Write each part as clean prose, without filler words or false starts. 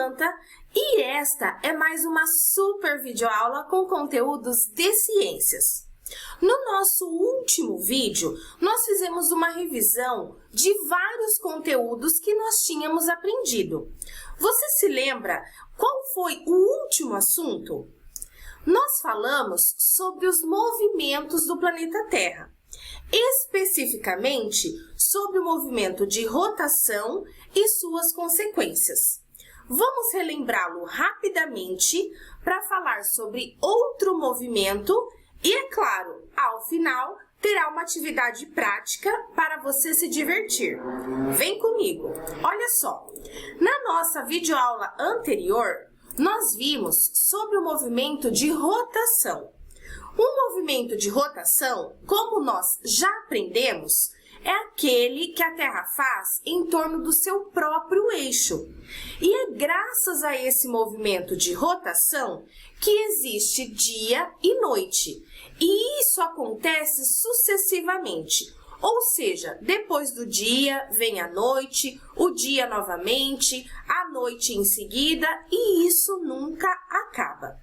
Samantha e esta é mais uma super videoaula com conteúdos de ciências. No nosso último vídeo, nós fizemos uma revisão de vários conteúdos que nós tínhamos aprendido. Você se lembra qual foi o último assunto? Nós falamos sobre os movimentos do planeta Terra, especificamente sobre o movimento de rotação e suas consequências. Vamos relembrá-lo rapidamente para falar sobre outro movimento e, é claro, ao final terá uma atividade prática para você se divertir. Vem comigo! Olha só, na nossa videoaula anterior, nós vimos sobre o movimento de rotação. O movimento de rotação, como nós já aprendemos, é aquele que a Terra faz em torno do seu próprio eixo. E é graças a esse movimento de rotação que existe dia e noite. E isso acontece sucessivamente. Ou seja, depois do dia vem a noite, o dia novamente, a noite em seguida, e isso nunca acaba.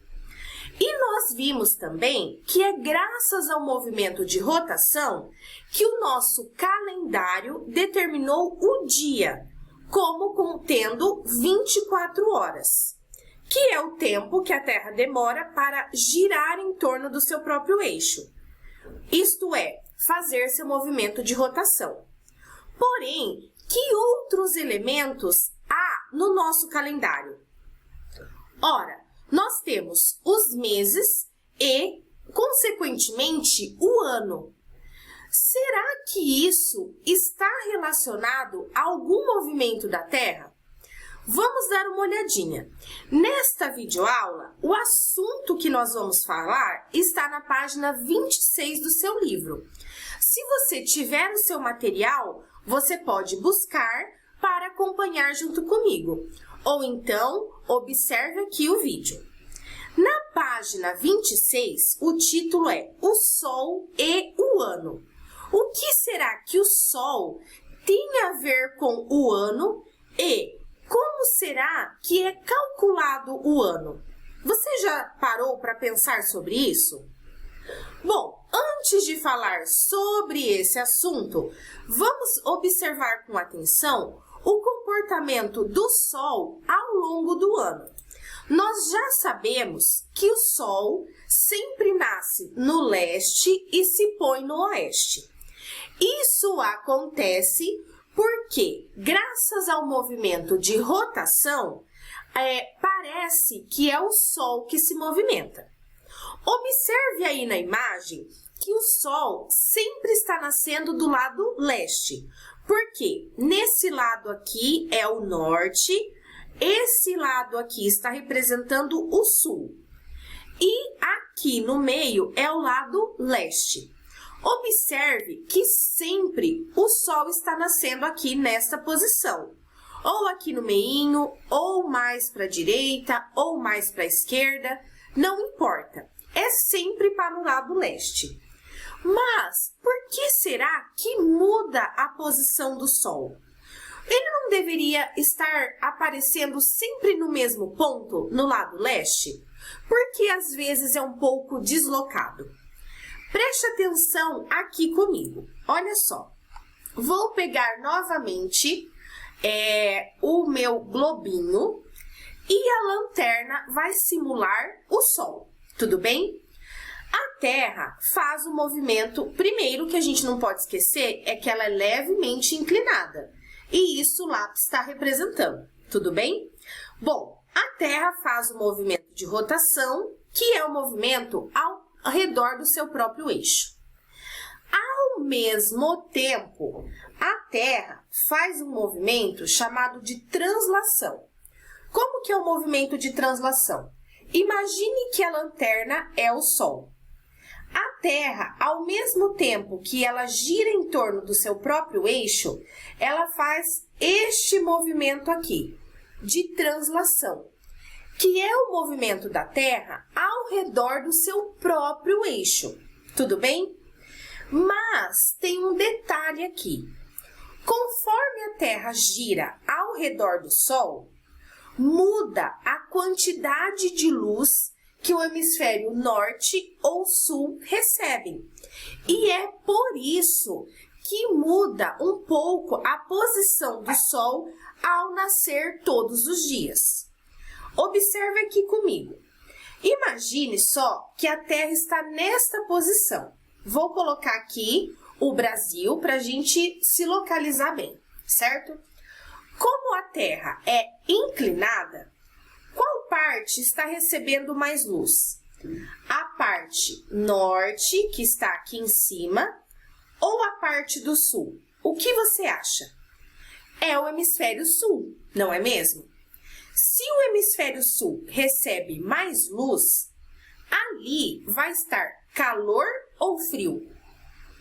E nós vimos também que é graças ao movimento de rotação que o nosso calendário determinou o dia, como contendo 24 horas, que é o tempo que a Terra demora para girar em torno do seu próprio eixo. Isto é, fazer seu movimento de rotação. Porém, que outros elementos há no nosso calendário? Ora, nós temos os meses e, consequentemente, o ano. Será que isso está relacionado a algum movimento da Terra? Vamos dar uma olhadinha. Nesta videoaula, o assunto que nós vamos falar está na página 26 do seu livro. Se você tiver o seu material, você pode buscar para acompanhar junto comigo. Ou então, observe aqui o vídeo. Na página 26, o título é O Sol e o Ano. O que será que o Sol tem a ver com o ano e como será que é calculado o ano? Você já parou para pensar sobre isso? Bom, antes de falar sobre esse assunto, vamos observar com atenção o comportamento do Sol ao longo do ano. Nós já sabemos que o Sol sempre nasce no leste e se põe no oeste. Isso acontece porque, graças ao movimento de rotação, parece que é o Sol que se movimenta. Observe aí na imagem que o Sol sempre está nascendo do lado leste, porque nesse lado aqui é o norte, esse lado aqui está representando o sul e aqui no meio é o lado leste. Observe que sempre o Sol está nascendo aqui nesta posição, ou aqui no meinho, ou mais para a direita, ou mais para a esquerda, não importa, é sempre para o lado leste. Mas por que será que muda a posição do Sol? Ele não deveria estar aparecendo sempre no mesmo ponto, no lado leste? Porque às vezes é um pouco deslocado. Preste atenção aqui comigo. Olha só. Vou pegar novamente o meu globinho e a lanterna vai simular o Sol. Tudo bem? A Terra faz o movimento, primeiro que a gente não pode esquecer, é que ela é levemente inclinada. E isso o lápis está representando, tudo bem? Bom, a Terra faz o movimento de rotação, que é o movimento ao redor do seu próprio eixo. Ao mesmo tempo, a Terra faz um movimento chamado de translação. Como que é o movimento de translação? Imagine que a lanterna é o Sol. A Terra, ao mesmo tempo que ela gira em torno do seu próprio eixo, ela faz este movimento aqui, de translação, que é o movimento da Terra ao redor do seu próprio eixo. Tudo bem? Mas tem um detalhe aqui. Conforme a Terra gira ao redor do Sol, muda a quantidade de luz que o hemisfério norte ou sul recebem. E é por isso que muda um pouco a posição do Sol ao nascer todos os dias. Observe aqui comigo. Imagine só que a Terra está nesta posição. Vou colocar aqui o Brasil para a gente se localizar bem, certo? Como a Terra é inclinada, qual parte está recebendo mais luz? A parte norte, que está aqui em cima, ou a parte do sul? O que você acha? É o hemisfério sul, não é mesmo? Se o hemisfério sul recebe mais luz, ali vai estar calor ou frio?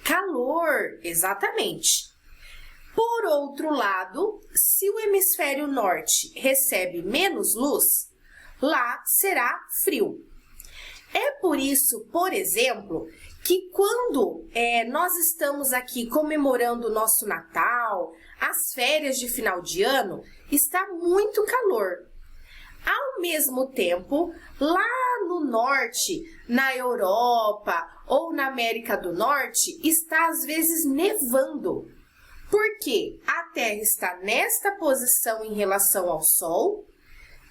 Calor, exatamente. Por outro lado, se o hemisfério norte recebe menos luz, lá será frio. É por isso, por exemplo, que quando nós estamos aqui comemorando o nosso Natal, as férias de final de ano, está muito calor. Ao mesmo tempo, lá no norte, na Europa ou na América do Norte, está às vezes nevando. Porque a Terra está nesta posição em relação ao Sol,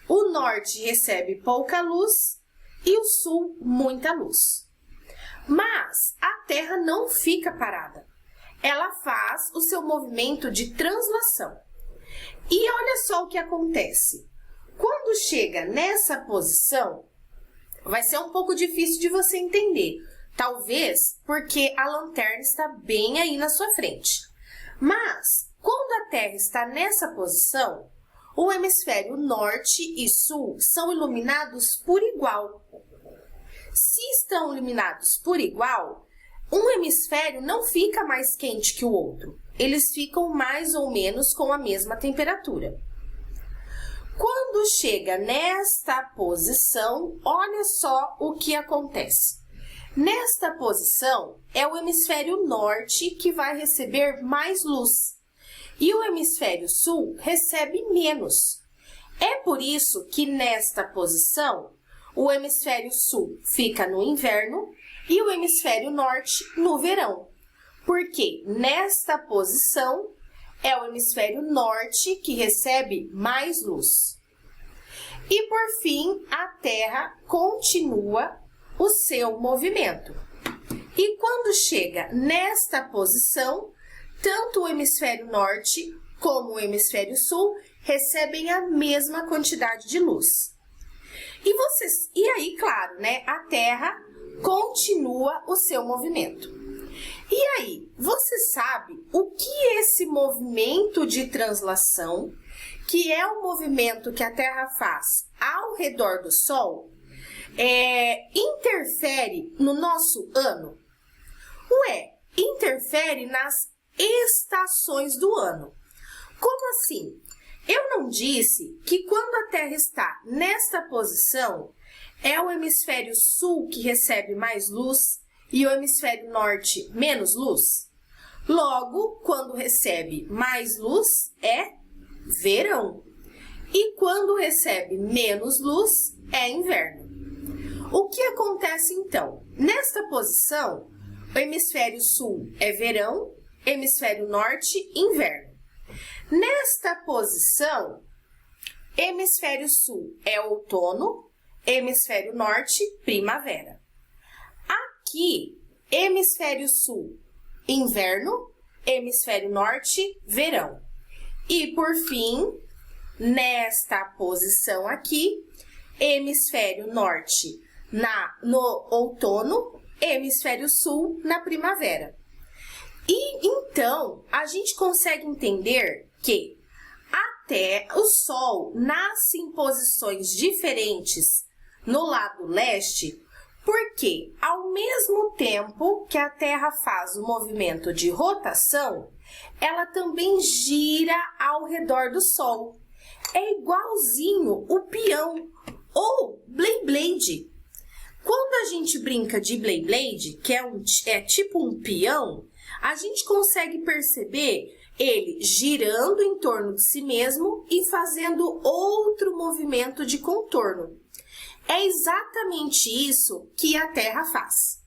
o norte recebe pouca luz e o sul muita luz. Mas a Terra não fica parada. Ela faz o seu movimento de translação. E olha só o que acontece. Quando chega nessa posição, vai ser um pouco difícil de você entender. Talvez porque a lanterna está bem aí na sua frente. Mas, quando a Terra está nessa posição, o hemisfério norte e sul são iluminados por igual. Se estão iluminados por igual, um hemisfério não fica mais quente que o outro. Eles ficam mais ou menos com a mesma temperatura. Quando chega nesta posição, olha só o que acontece. Nesta posição, é o hemisfério norte que vai receber mais luz e o hemisfério sul recebe menos. É por isso que nesta posição, o hemisfério sul fica no inverno e o hemisfério norte no verão. Porque nesta posição, é o hemisfério norte que recebe mais luz. E por fim, a Terra continua o seu movimento. E quando chega nesta posição, tanto o hemisfério norte como o hemisfério sul recebem a mesma quantidade de luz. E aí, claro, né, a Terra continua o seu movimento. E aí, você sabe o que esse movimento de translação, que é o movimento que a Terra faz ao redor do Sol, interfere no nosso ano? Interfere nas estações do ano. Como assim? Eu não disse que quando a Terra está nesta posição, é o hemisfério sul que recebe mais luz e o hemisfério norte menos luz? Logo, quando recebe mais luz, é verão. E quando recebe menos luz, é inverno. O que acontece então? Nesta posição, o hemisfério sul é verão, hemisfério norte, inverno. Nesta posição, hemisfério sul é outono, hemisfério norte, primavera. Aqui, hemisfério sul, inverno, hemisfério norte, verão. E por fim, nesta posição aqui, hemisfério norte no outono, hemisfério sul na primavera. E então, a gente consegue entender que até o Sol nasce em posições diferentes no lado leste, porque ao mesmo tempo que a Terra faz o movimento de rotação, ela também gira ao redor do Sol. É igualzinho o peão ou Beyblade. Quando a gente brinca de Beyblade, que é tipo um peão, a gente consegue perceber ele girando em torno de si mesmo e fazendo outro movimento de contorno. É exatamente isso que a Terra faz.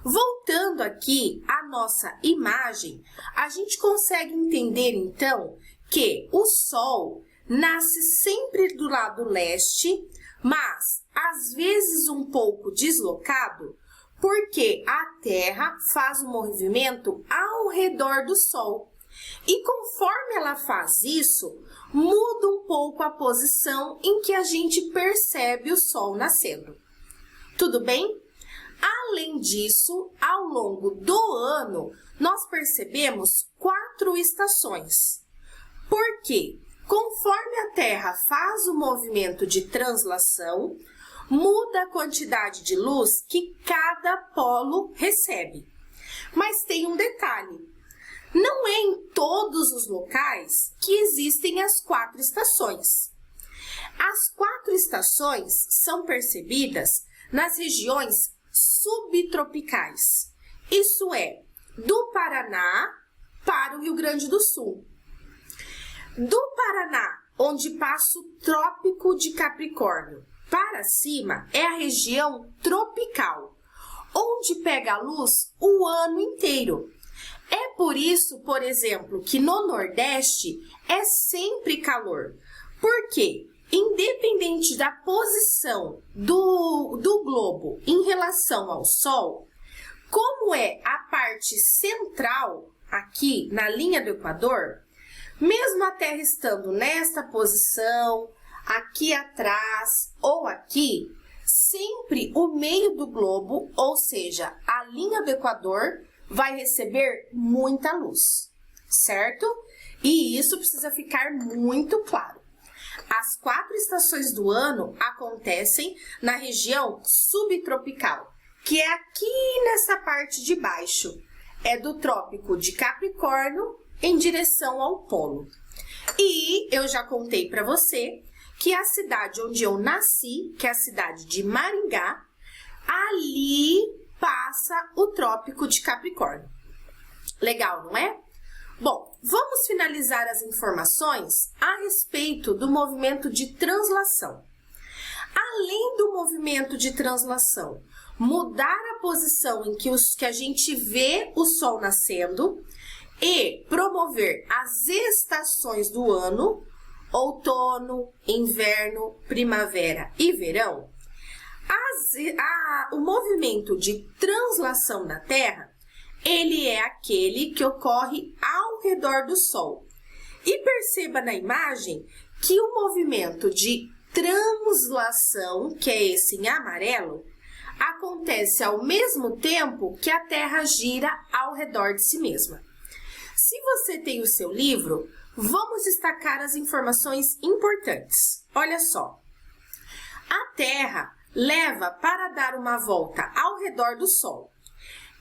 Voltando aqui à nossa imagem, a gente consegue entender então que o Sol nasce sempre do lado leste, mas às vezes um pouco deslocado, porque a Terra faz o movimento ao redor do Sol. E conforme ela faz isso, muda um pouco a posição em que a gente percebe o Sol nascendo. Tudo bem? Além disso, ao longo do ano, nós percebemos 4 estações. Porque, conforme a Terra faz o movimento de translação, muda a quantidade de luz que cada polo recebe. Mas tem um detalhe: não é em todos os locais que existem as 4 estações. As 4 estações são percebidas nas regiões subtropicais, isso é, do Paraná para o Rio Grande do Sul. Do Paraná, onde passa o Trópico de Capricórnio, para cima é a região tropical, onde pega a luz o ano inteiro. É por isso, por exemplo, que no Nordeste é sempre calor. Por quê? Independente da posição do globo em relação ao Sol, como é a parte central, aqui na linha do Equador, mesmo a Terra estando nesta posição, aqui atrás ou aqui, sempre o meio do globo, ou seja, a linha do Equador, vai receber muita luz, certo? E isso precisa ficar muito claro. As 4 estações do ano acontecem na região subtropical, que é aqui nessa parte de baixo. É do Trópico de Capricórnio em direção ao polo. E eu já contei para você que a cidade onde eu nasci, que é a cidade de Maringá, ali passa o Trópico de Capricórnio. Legal, não é? Bom, vamos finalizar as informações a respeito do movimento de translação. Além do movimento de translação mudar a posição em que a gente vê o Sol nascendo e promover as estações do ano, outono, inverno, primavera e verão, o movimento de translação da Terra, ele é aquele que ocorre ao redor do Sol. E perceba na imagem que o movimento de translação, que é esse em amarelo, acontece ao mesmo tempo que a Terra gira ao redor de si mesma. Se você tem o seu livro, vamos destacar as informações importantes. Olha só. A Terra leva para dar uma volta ao redor do Sol.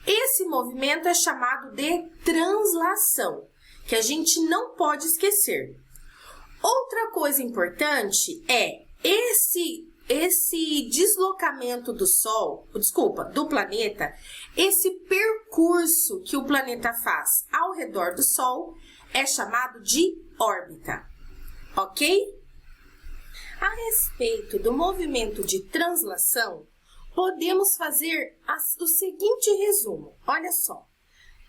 Esse movimento é chamado de translação, que a gente não pode esquecer. Outra coisa importante é esse deslocamento do planeta, esse percurso que o planeta faz ao redor do Sol é chamado de órbita, ok? A respeito do movimento de translação, podemos fazer o seguinte resumo. Olha só.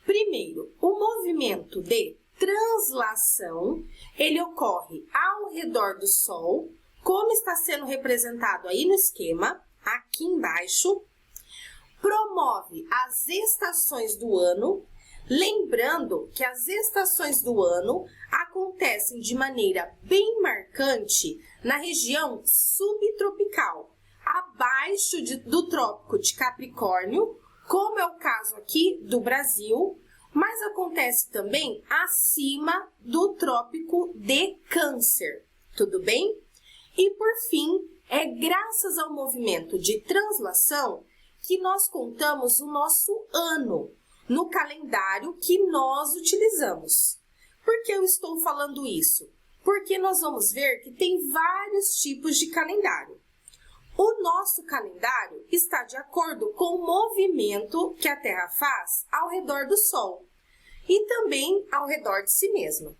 Primeiro, o movimento de translação, ele ocorre ao redor do Sol, como está sendo representado aí no esquema, aqui embaixo. Promove as estações do ano, lembrando que as estações do ano acontecem de maneira bem marcante na região subtropical, abaixo do Trópico de Capricórnio, como é o caso aqui do Brasil, mas acontece também acima do Trópico de Câncer, tudo bem? E por fim, é graças ao movimento de translação que nós contamos o nosso ano no calendário que nós utilizamos. Por que eu estou falando isso? Porque nós vamos ver que tem vários tipos de calendário. O nosso calendário está de acordo com o movimento que a Terra faz ao redor do Sol. e também ao redor de si mesma.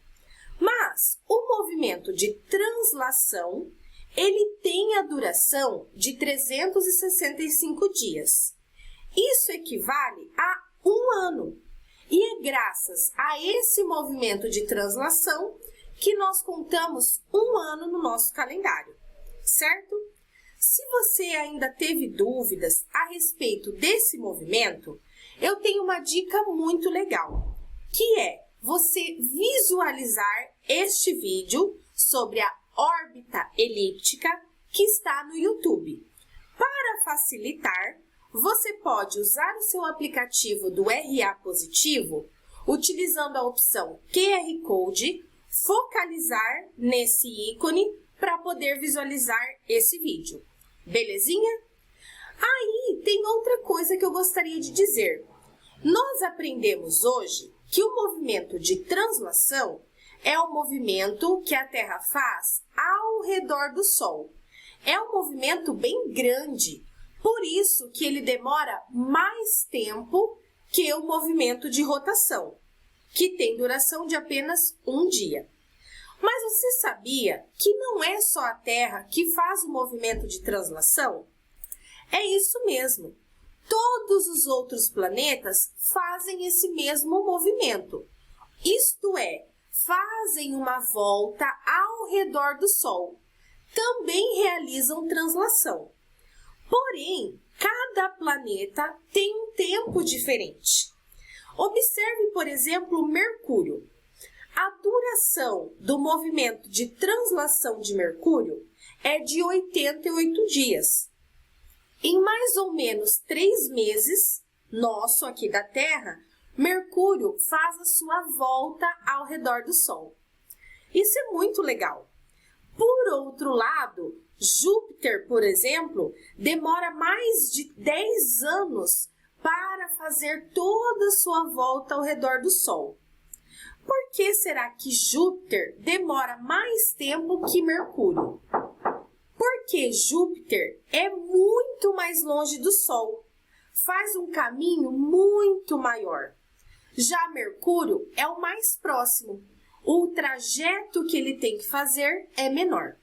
Mas o movimento de translação, ele tem a duração de 365 dias. Isso equivale a 1 ano. E é graças a esse movimento de translação que nós contamos 1 ano no nosso calendário, certo? Se você ainda teve dúvidas a respeito desse movimento, eu tenho uma dica muito legal, que é você visualizar este vídeo sobre a órbita elíptica que está no YouTube. Para facilitar, você pode usar o seu aplicativo do RA Positivo, utilizando a opção QR Code, focalizar nesse ícone para poder visualizar esse vídeo. Belezinha? Aí tem outra coisa que eu gostaria de dizer. Nós aprendemos hoje que o movimento de translação é o movimento que a Terra faz ao redor do Sol. É um movimento bem grande, por isso que ele demora mais tempo que o movimento de rotação, que tem duração de apenas 1 dia. Mas você sabia que não é só a Terra que faz o movimento de translação? É isso mesmo. Todos os outros planetas fazem esse mesmo movimento. Isto é, fazem uma volta ao redor do Sol. Também realizam translação. Porém, cada planeta tem um tempo diferente. Observe, por exemplo, Mercúrio. A duração do movimento de translação de Mercúrio é de 88 dias. Em mais ou menos 3 meses, nosso aqui da Terra, Mercúrio faz a sua volta ao redor do Sol. Isso é muito legal. Por outro lado, Júpiter, por exemplo, demora mais de 10 anos para fazer toda a sua volta ao redor do Sol. Por que será que Júpiter demora mais tempo que Mercúrio? Porque Júpiter é muito mais longe do Sol, faz um caminho muito maior. Já Mercúrio é o mais próximo, o trajeto que ele tem que fazer é menor.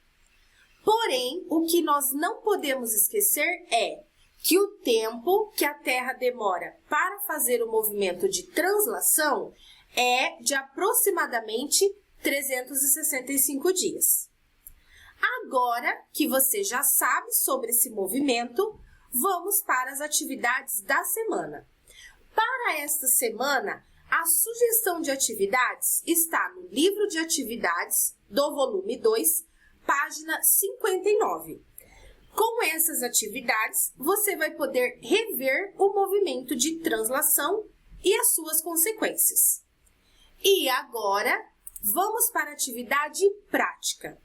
Porém, o que nós não podemos esquecer é que o tempo que a Terra demora para fazer o movimento de translação é de aproximadamente 365 dias. Agora que você já sabe sobre esse movimento, vamos para as atividades da semana. Para esta semana, a sugestão de atividades está no livro de atividades do volume 2, página 59. Com essas atividades, você vai poder rever o movimento de translação e as suas consequências. E agora, vamos para a atividade prática.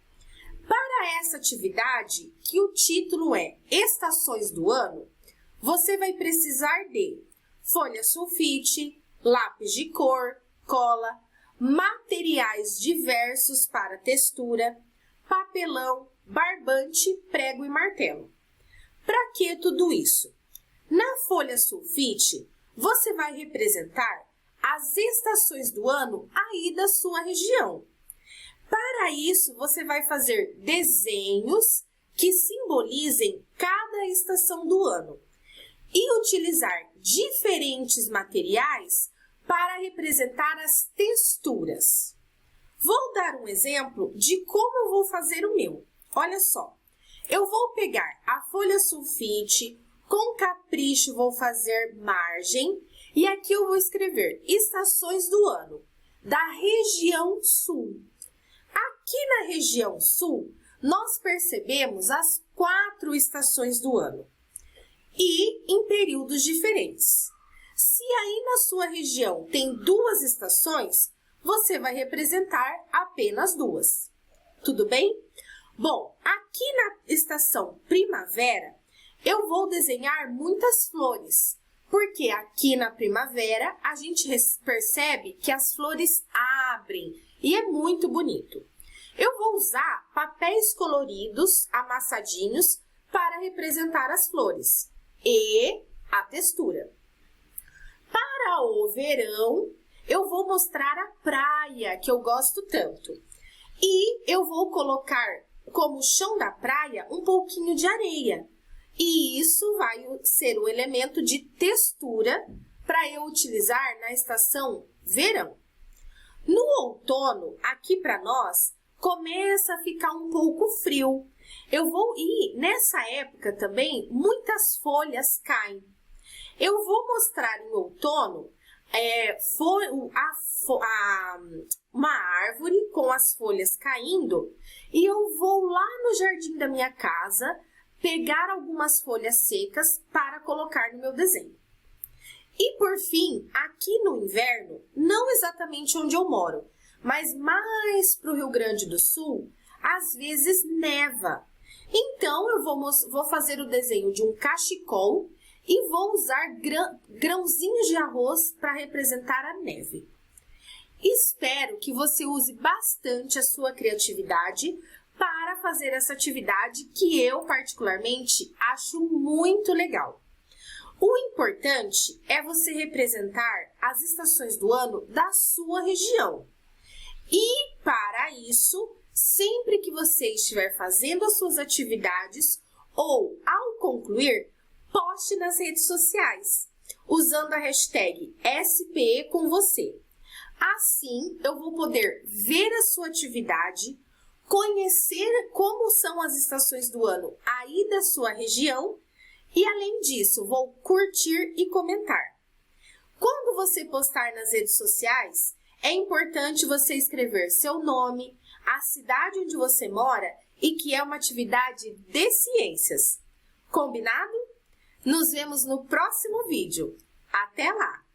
Para essa atividade, que o título é Estações do Ano, você vai precisar de folha sulfite, lápis de cor, cola, materiais diversos para textura, papelão, barbante, prego e martelo. Para que tudo isso? Na folha sulfite, você vai representar as estações do ano aí da sua região. Para isso, você vai fazer desenhos que simbolizem cada estação do ano e utilizar diferentes materiais para representar as texturas. Vou dar um exemplo de como eu vou fazer o meu. Olha só, eu vou pegar a folha sulfite, com capricho vou fazer margem e aqui eu vou escrever estações do ano da região sul. Aqui na região sul, nós percebemos as 4 estações do ano e em períodos diferentes. Se aí na sua região tem 2 estações, você vai representar apenas 2. Tudo bem? Bom, aqui na estação primavera, eu vou desenhar muitas flores, porque aqui na primavera a gente percebe que as flores abrem e é muito bonito. Eu vou usar papéis coloridos amassadinhos para representar as flores e a textura. Para o verão, eu vou mostrar a praia, que eu gosto tanto. E eu vou colocar como chão da praia um pouquinho de areia. E isso vai ser o elemento de textura para eu utilizar na estação verão. No outono, aqui para nós, começa a ficar um pouco frio. Nessa época também, muitas folhas caem. Eu vou mostrar em outono uma árvore com as folhas caindo e eu vou lá no jardim da minha casa pegar algumas folhas secas para colocar no meu desenho. E por fim, aqui no inverno, não exatamente onde eu moro, mas mais para o Rio Grande do Sul, às vezes neva. Então, eu vou fazer o desenho de um cachecol e vou usar grãozinhos de arroz para representar a neve. Espero que você use bastante a sua criatividade para fazer essa atividade que eu, particularmente, acho muito legal. O importante é você representar as estações do ano da sua região. E, para isso, sempre que você estiver fazendo as suas atividades ou, ao concluir, poste nas redes sociais, usando a hashtag SPE com você. Assim, eu vou poder ver a sua atividade, conhecer como são as estações do ano aí da sua região e, além disso, vou curtir e comentar. Quando você postar nas redes sociais, é importante você escrever seu nome, a cidade onde você mora e que é uma atividade de ciências. Combinado? Nos vemos no próximo vídeo. Até lá!